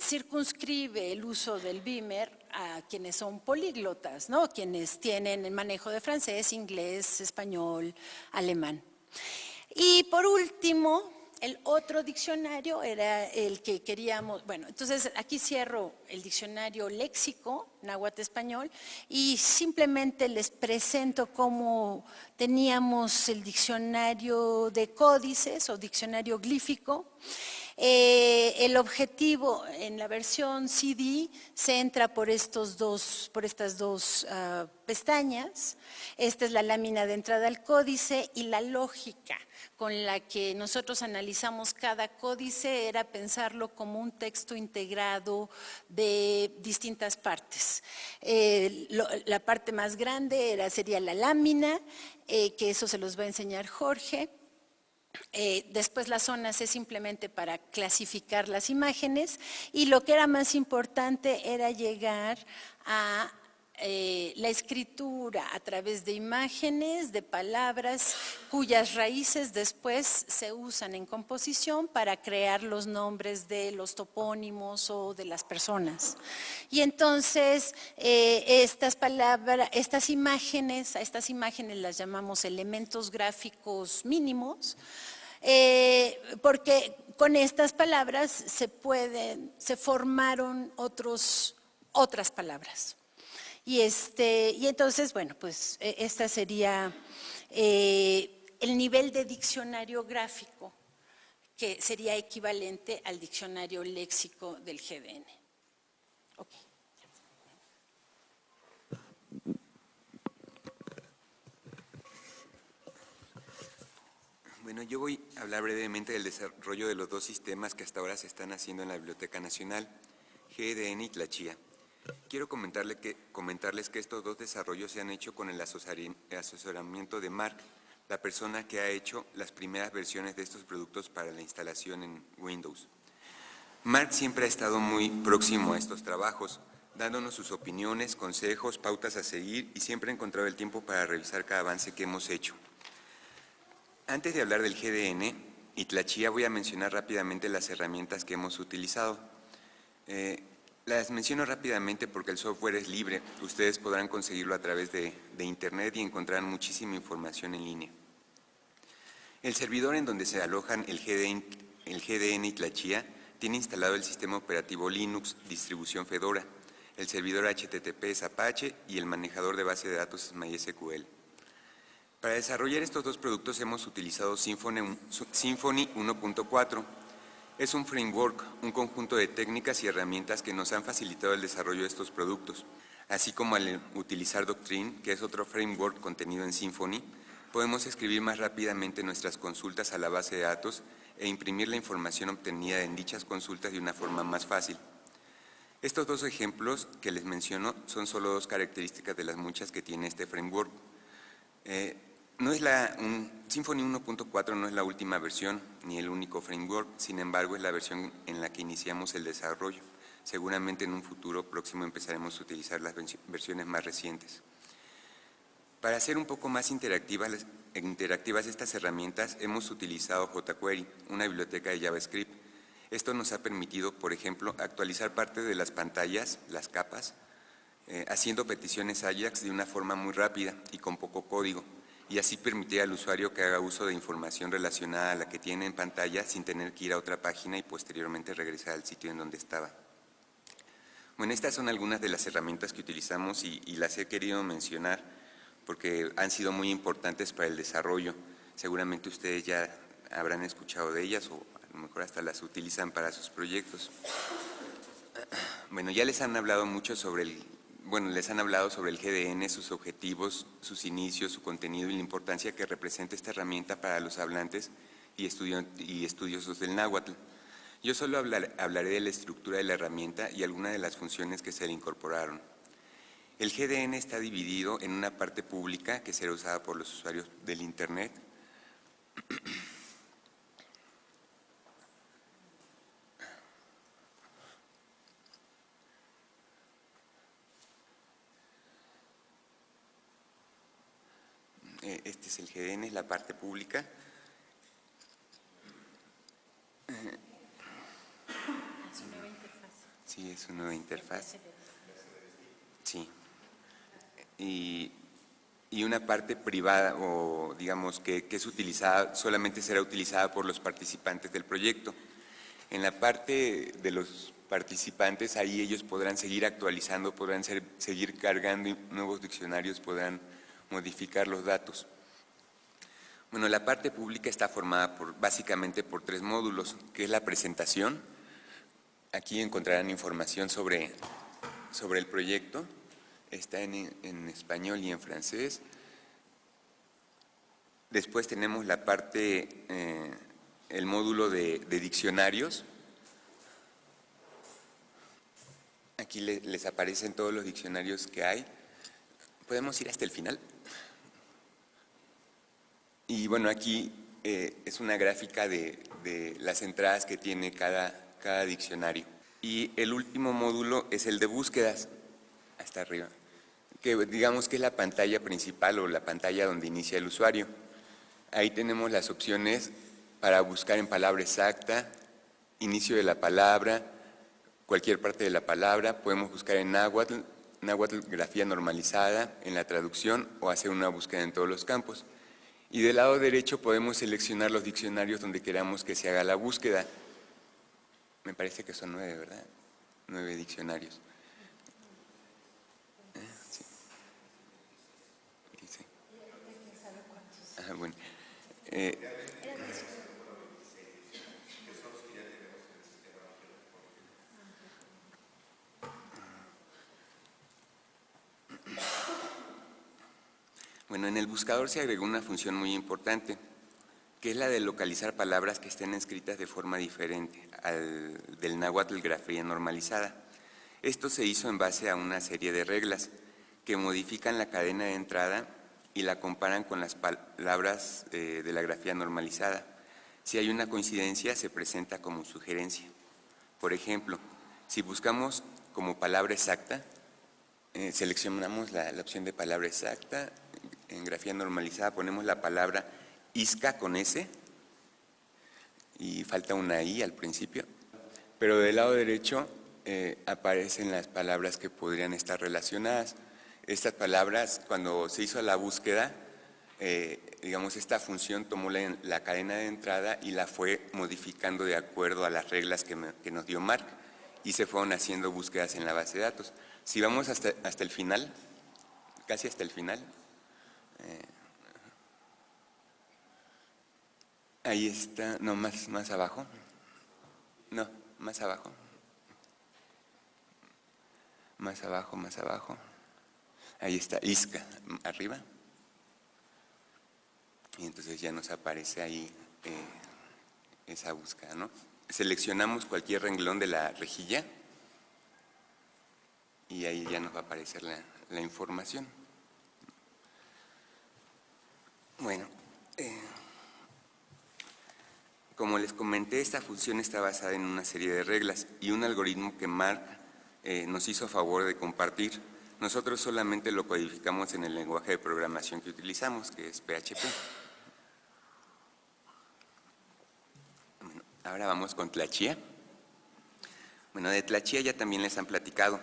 circunscribe el uso del Beamer a quienes son políglotas, ¿no? Quienes tienen el manejo de francés, inglés, español, alemán. Y por último, el otro diccionario era el que queríamos, bueno, entonces aquí cierro el diccionario léxico, náhuatl español, y simplemente les presento cómo teníamos el diccionario de códices o diccionario glífico. El objetivo en la versión CD se entra por estas dos pestañas. Esta es la lámina de entrada al códice y la lógica con la que nosotros analizamos cada códice era pensarlo como un texto integrado de distintas partes. La parte más grande sería la lámina, que eso se los va a enseñar Jorge. Después la zona C simplemente para clasificar las imágenes, y lo que era más importante era llegar a la escritura a través de imágenes, de palabras cuyas raíces después se usan en composición para crear los nombres de los topónimos o de las personas. Y entonces a estas imágenes las llamamos elementos gráficos mínimos, porque con estas palabras se formaron otras palabras. Y entonces, bueno, pues esta sería el nivel de diccionario gráfico, que sería equivalente al diccionario léxico del GDN. Okay. Bueno, yo voy a hablar brevemente del desarrollo de los dos sistemas que hasta ahora se están haciendo en la Biblioteca Nacional, GDN y Tlachia. Quiero comentarles que estos dos desarrollos se han hecho con el asesoramiento de Mark, la persona que ha hecho las primeras versiones de estos productos para la instalación en Windows. Mark siempre ha estado muy próximo a estos trabajos, dándonos sus opiniones, consejos, pautas a seguir, y siempre ha encontrado el tiempo para revisar cada avance que hemos hecho. Antes de hablar del GDN y Tlachia, voy a mencionar rápidamente las herramientas que hemos utilizado. Las menciono rápidamente porque el software es libre, ustedes podrán conseguirlo a través de internet y encontrarán muchísima información en línea. El servidor en donde se alojan el GDN y Tlachia tiene instalado el sistema operativo Linux, distribución Fedora, el servidor HTTP es Apache y el manejador de base de datos es MySQL. Para desarrollar estos dos productos hemos utilizado Symfony 1.4. Es un framework, un conjunto de técnicas y herramientas que nos han facilitado el desarrollo de estos productos, así como al utilizar Doctrine, que es otro framework contenido en Symfony, podemos escribir más rápidamente nuestras consultas a la base de datos e imprimir la información obtenida en dichas consultas de una forma más fácil. Estos dos ejemplos que les menciono son solo dos características de las muchas que tiene este framework. Symfony 1.4 no es la última versión ni el único framework, sin embargo es la versión en la que iniciamos el desarrollo. Seguramente en un futuro próximo empezaremos a utilizar las versiones más recientes. Para hacer un poco más interactivas estas herramientas, hemos utilizado jQuery, una biblioteca de JavaScript. Esto nos ha permitido, por ejemplo, actualizar parte de las pantallas, las capas, haciendo peticiones AJAX de una forma muy rápida y con poco código, y así permitir al usuario que haga uso de información relacionada a la que tiene en pantalla sin tener que ir a otra página y posteriormente regresar al sitio en donde estaba. Bueno, estas son algunas de las herramientas que utilizamos y las he querido mencionar porque han sido muy importantes para el desarrollo. Seguramente ustedes ya habrán escuchado de ellas o a lo mejor hasta las utilizan para sus proyectos. Bueno, ya les han hablado mucho sobre el GDN, sus objetivos, sus inicios, su contenido y la importancia que representa esta herramienta para los hablantes y estudiosos del náhuatl. Yo solo hablaré de la estructura de la herramienta y algunas de las funciones que se le incorporaron. El GDN está dividido en una parte pública que será usada por los usuarios del Internet. Este es el GDN, es la parte pública. Sí, es una nueva interfaz. Sí. Y una parte privada, o digamos que es utilizada, solamente será utilizada por los participantes del proyecto. En la parte de los participantes, ahí ellos podrán seguir actualizando, podrán seguir cargando nuevos diccionarios, podrán modificar los datos. Bueno, la parte pública está formada básicamente por tres módulos, que es la presentación. Aquí encontrarán información sobre el proyecto. Está en español y en francés. Después tenemos la parte, el módulo de diccionarios. Aquí les aparecen todos los diccionarios que hay. ¿Podemos ir hasta el final? Y bueno, aquí es una gráfica de las entradas que tiene cada diccionario. Y el último módulo es el de búsquedas, hasta arriba, que digamos que es la pantalla principal o la pantalla donde inicia el usuario. Ahí tenemos las opciones para buscar en palabra exacta, inicio de la palabra, cualquier parte de la palabra. Podemos buscar en náhuatl, grafía normalizada, en la traducción o hacer una búsqueda en todos los campos. Y del lado derecho podemos seleccionar los diccionarios donde queramos que se haga la búsqueda. Me parece que son 9, ¿verdad? 9 diccionarios. Sí. Dice. Ah, bueno. Bueno, en el buscador se agregó una función muy importante, que es la de localizar palabras que estén escritas de forma diferente al del náhuatl grafía normalizada. Esto se hizo en base a una serie de reglas que modifican la cadena de entrada y la comparan con las palabras de la grafía normalizada. Si hay una coincidencia, se presenta como sugerencia. Por ejemplo, si buscamos como palabra exacta, seleccionamos la opción de palabra exacta. En grafía normalizada ponemos la palabra isca con S y falta una I al principio, pero del lado derecho aparecen las palabras que podrían estar relacionadas. Estas palabras, cuando se hizo la búsqueda, digamos, esta función tomó la cadena de entrada y la fue modificando de acuerdo a las reglas que nos dio Marc y se fueron haciendo búsquedas en la base de datos. Si vamos hasta el final, casi hasta el final, ahí está, no, más abajo. No, más abajo. Más abajo, más abajo. Ahí está, ISCA, arriba. Y entonces ya nos aparece ahí esa búsqueda, ¿no? Seleccionamos cualquier renglón de la rejilla y ahí ya nos va a aparecer la información. Bueno, como les comenté, esta función está basada en una serie de reglas y un algoritmo que Mark nos hizo favor de compartir. Nosotros solamente lo codificamos en el lenguaje de programación que utilizamos, que es PHP. Bueno, ahora vamos con Tlachia. Bueno, de Tlachia ya también les han platicado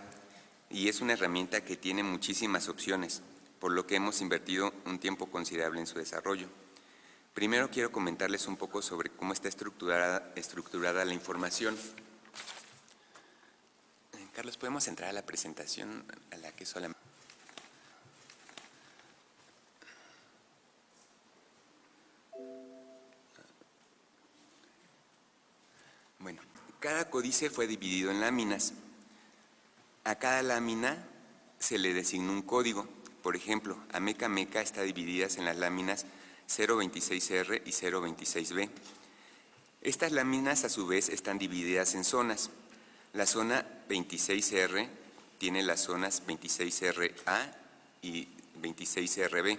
y es una herramienta que tiene muchísimas opciones, por lo que hemos invertido un tiempo considerable en su desarrollo. Primero quiero comentarles un poco sobre cómo está estructurada la información. Carlos, ¿podemos entrar a la presentación a la que solamente... Bueno, cada códice fue dividido en láminas. A cada lámina se le designó un código. Por ejemplo, a Meca Meca está divididas en las láminas 026R y 026B. Estas láminas a su vez están divididas en zonas. La zona 26R tiene las zonas 26RA y 26RB.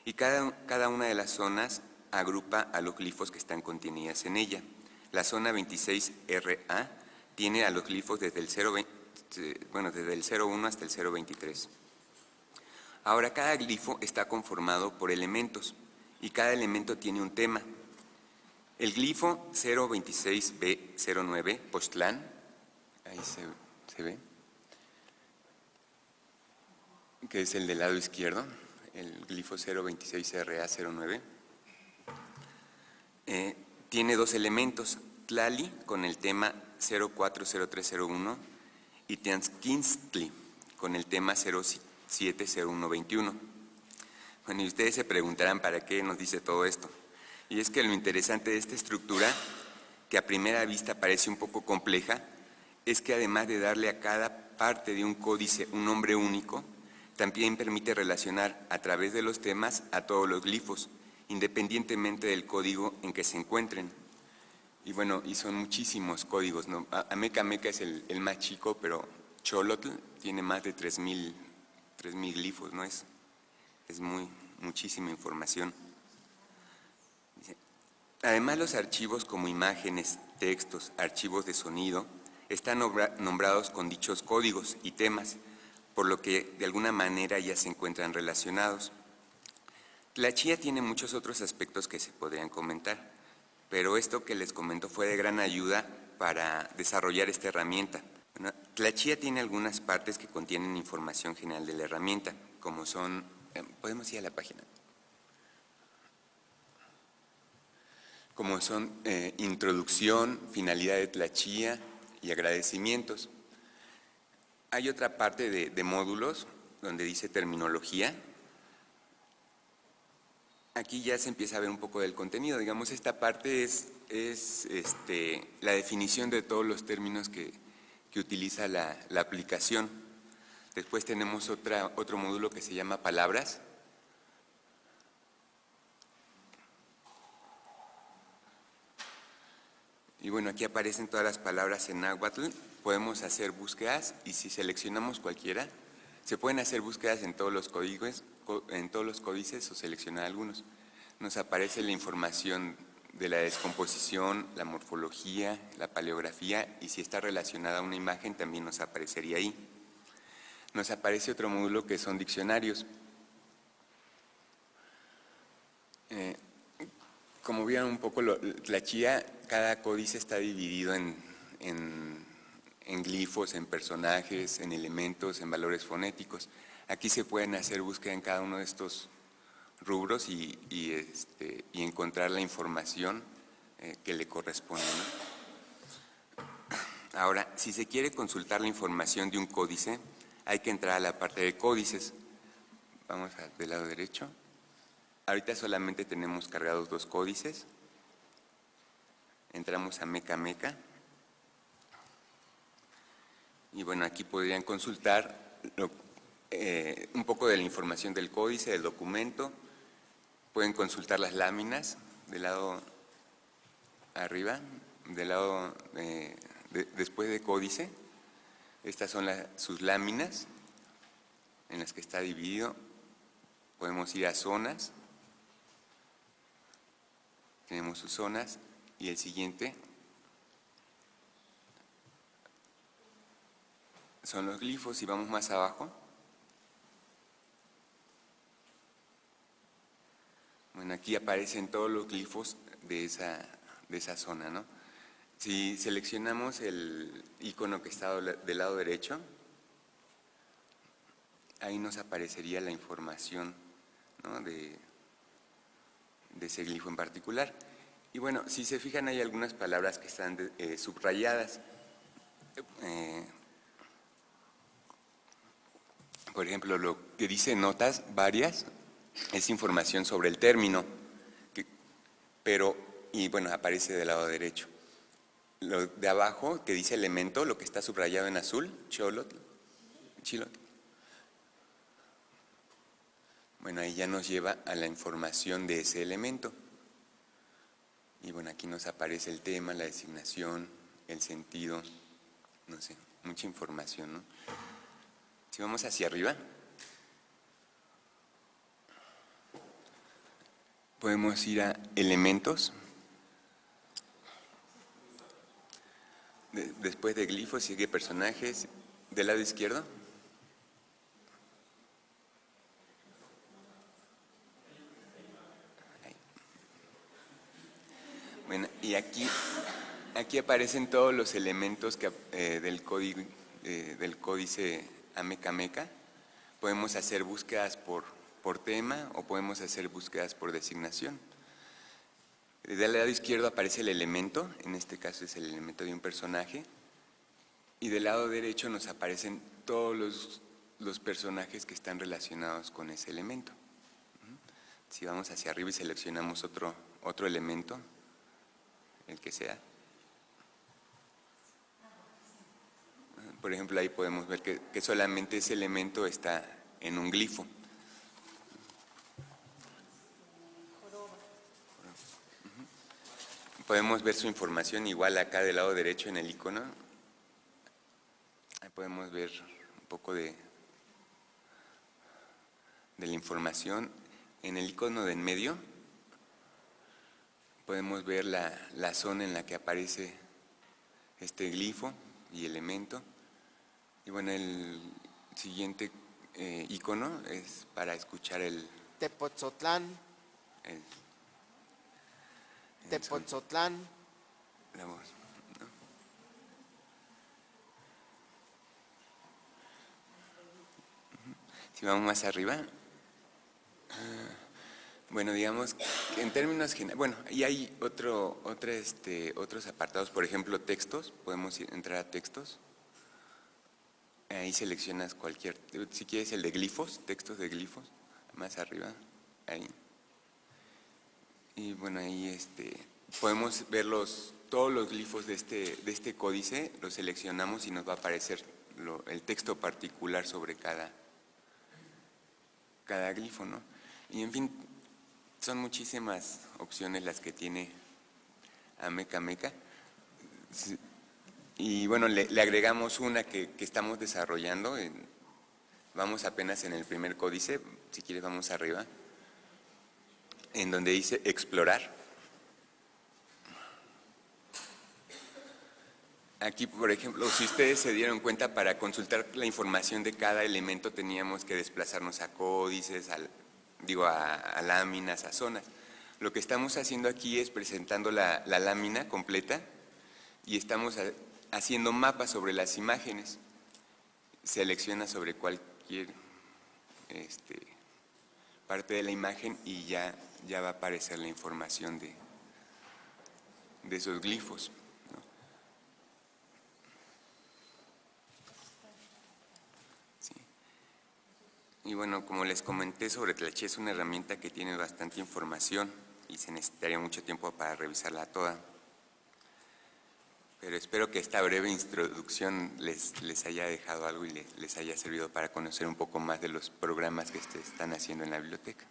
Y cada una de las zonas agrupa a los glifos que están contenidas en ella. La zona 26RA tiene a los glifos desde el 0,1 hasta el 0,23. Ahora, cada glifo está conformado por elementos y cada elemento tiene un tema. El glifo 026B09, Postlán, ahí se ve, que es el del lado izquierdo, el glifo 026RA09, tiene dos elementos, Tlali con el tema 040301 y Tianskintli con el tema 070121. Bueno, y ustedes se preguntarán para qué nos dice todo esto. Y es que lo interesante de esta estructura, que a primera vista parece un poco compleja, es que además de darle a cada parte de un códice un nombre único, también permite relacionar a través de los temas a todos los glifos, independientemente del código en que se encuentren. Y bueno, y son muchísimos códigos, ¿no? Meca Meca es el más chico, pero Xolotl tiene más de 3,000 glifos, ¿no? Es muchísima información. Además, los archivos como imágenes, textos, archivos de sonido, están nombrados con dichos códigos y temas, por lo que de alguna manera ya se encuentran relacionados. Tlachia tiene muchos otros aspectos que se podrían comentar, pero esto que les comento fue de gran ayuda para desarrollar esta herramienta. Bueno, Tlachia tiene algunas partes que contienen información general de la herramienta, como son, podemos ir a la página, como son introducción, finalidad de Tlachia y agradecimientos. Hay otra parte de módulos donde dice terminología. Aquí ya se empieza a ver un poco del contenido. Digamos, esta parte es la definición de todos los términos que utiliza la aplicación. Después tenemos otro módulo que se llama palabras. Y bueno, aquí aparecen todas las palabras en náhuatl. Podemos hacer búsquedas y si seleccionamos cualquiera, se pueden hacer búsquedas en todos los códices o seleccionar algunos. Nos aparece la información de la descomposición, la morfología, la paleografía y si está relacionada a una imagen también nos aparecería ahí. Nos aparece otro módulo que son diccionarios. Como vieron un poco, Tlachia, cada códice está dividido en glifos, en personajes, en elementos, en valores fonéticos. Aquí se pueden hacer búsqueda en cada uno de estos rubros y encontrar la información que le corresponde, ¿no? Ahora, si se quiere consultar la información de un códice, hay que entrar a la parte de códices. Vamos del lado derecho. Ahorita solamente tenemos cargados 2 códices. Entramos a Meca Meca. Y bueno, aquí podrían consultar un poco de la información del códice, del documento. Pueden consultar las láminas del lado arriba, del lado después de códice. Estas son sus láminas en las que está dividido. Podemos ir a zonas. Tenemos sus zonas y el siguiente son los glifos. Si vamos más abajo, bueno, aquí aparecen todos los glifos de esa zona, ¿no? Si seleccionamos el icono que está del lado derecho, ahí nos aparecería la información, ¿no?, de ese glifo en particular. Y bueno, si se fijan, hay algunas palabras que están subrayadas. Por ejemplo, lo que dice notas varias es información sobre el término, y bueno, aparece del lado derecho. Lo de abajo, que dice elemento, lo que está subrayado en azul, chilotl. Bueno, ahí ya nos lleva a la información de ese elemento. Y bueno, aquí nos aparece el tema, la designación, el sentido, no sé, mucha información, ¿no? Si vamos hacia arriba, podemos ir a elementos. Después de glifos sigue personajes. Del lado izquierdo. Bueno, y aquí aparecen todos los elementos del códice Amecameca. Podemos hacer búsquedas por tema o podemos hacer búsquedas por designación. Del lado izquierdo aparece el elemento, en este caso es el elemento de un personaje, y del lado derecho nos aparecen todos los personajes que están relacionados con ese elemento. Si vamos hacia arriba y seleccionamos otro elemento, el que sea. Por ejemplo, ahí podemos ver que solamente ese elemento está en un glifo. Podemos ver su información igual acá del lado derecho en el icono. Ahí podemos ver un poco de la información. En el icono de en medio podemos ver la zona en la que aparece este glifo y elemento. Y bueno, el siguiente icono es para escuchar Tepotzotlán. Tepotzotlán. La voz, ¿no? Si vamos más arriba, bueno, digamos que en términos generales, bueno, y hay otros apartados, por ejemplo, textos. Podemos entrar a textos. Ahí seleccionas cualquier, si quieres el de glifos, textos de glifos, más arriba, ahí. Y bueno, ahí podemos ver todos los glifos de este códice, los seleccionamos y nos va a aparecer el texto particular sobre cada glifo, ¿no? Y en fin, son muchísimas opciones las que tiene Amecameca. Y bueno, le agregamos una que estamos desarrollando. Vamos apenas en el primer códice, si quieres vamos arriba, en donde dice explorar. Aquí, por ejemplo, si ustedes se dieron cuenta, para consultar la información de cada elemento teníamos que desplazarnos a códices, a láminas, a zonas. Lo que estamos haciendo aquí es presentando la lámina completa y estamos haciendo mapas sobre las imágenes. Selecciona sobre cualquier parte de la imagen y ya va a aparecer la información de esos glifos, ¿no? Sí. Y bueno, como les comenté, sobre Tlachí es una herramienta que tiene bastante información y se necesitaría mucho tiempo para revisarla toda. Pero espero que esta breve introducción les haya dejado algo y les haya servido para conocer un poco más de los programas que están haciendo en la biblioteca.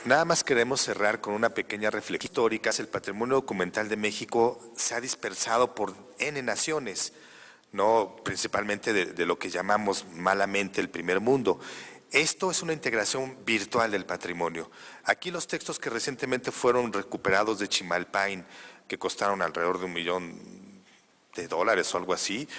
Nada más queremos cerrar con una pequeña reflexión histórica. El patrimonio documental de México se ha dispersado por N naciones, no principalmente de lo que llamamos malamente el primer mundo. Esto es una integración virtual del patrimonio. Aquí los textos que recientemente fueron recuperados de Chimalpain, que costaron alrededor de $1 millón o algo así,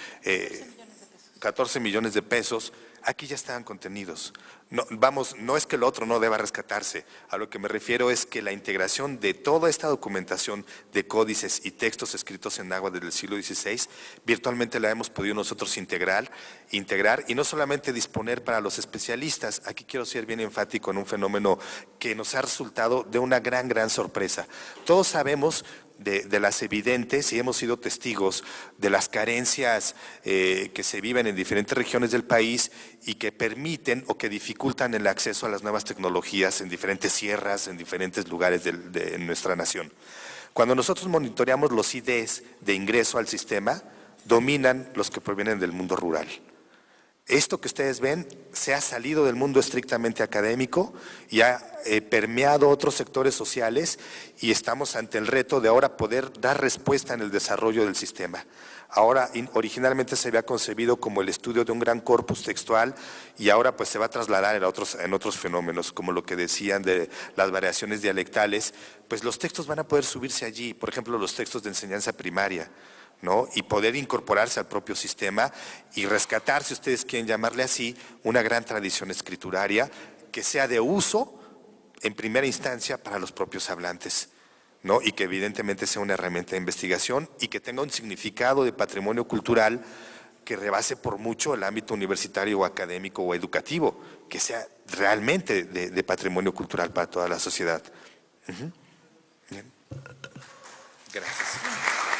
14 millones de pesos, aquí ya estaban contenidos. No, vamos, no es que el otro no deba rescatarse, a lo que me refiero es que la integración de toda esta documentación de códices y textos escritos en náhuatl desde el siglo XVI, virtualmente la hemos podido nosotros integrar y no solamente disponer para los especialistas. Aquí quiero ser bien enfático en un fenómeno que nos ha resultado de una gran sorpresa. Todos sabemos de las evidentes y hemos sido testigos de las carencias que se viven en diferentes regiones del país y que permiten o que dificultan el acceso a las nuevas tecnologías en diferentes sierras, en diferentes lugares de nuestra nación. Cuando nosotros monitoreamos los IDs de ingreso al sistema, dominan los que provienen del mundo rural. Esto que ustedes ven se ha salido del mundo estrictamente académico y ha permeado otros sectores sociales y estamos ante el reto de ahora poder dar respuesta en el desarrollo del sistema. Ahora, originalmente se había concebido como el estudio de un gran corpus textual y ahora pues se va a trasladar en otros fenómenos, como lo que decían de las variaciones dialectales, pues los textos van a poder subirse allí, por ejemplo, los textos de enseñanza primaria, ¿no? Y poder incorporarse al propio sistema y rescatar, si ustedes quieren llamarle así, una gran tradición escrituraria que sea de uso en primera instancia para los propios hablantes, ¿no? Y que evidentemente sea una herramienta de investigación y que tenga un significado de patrimonio cultural que rebase por mucho el ámbito universitario o académico o educativo, que sea realmente de patrimonio cultural para toda la sociedad. Bien. Gracias.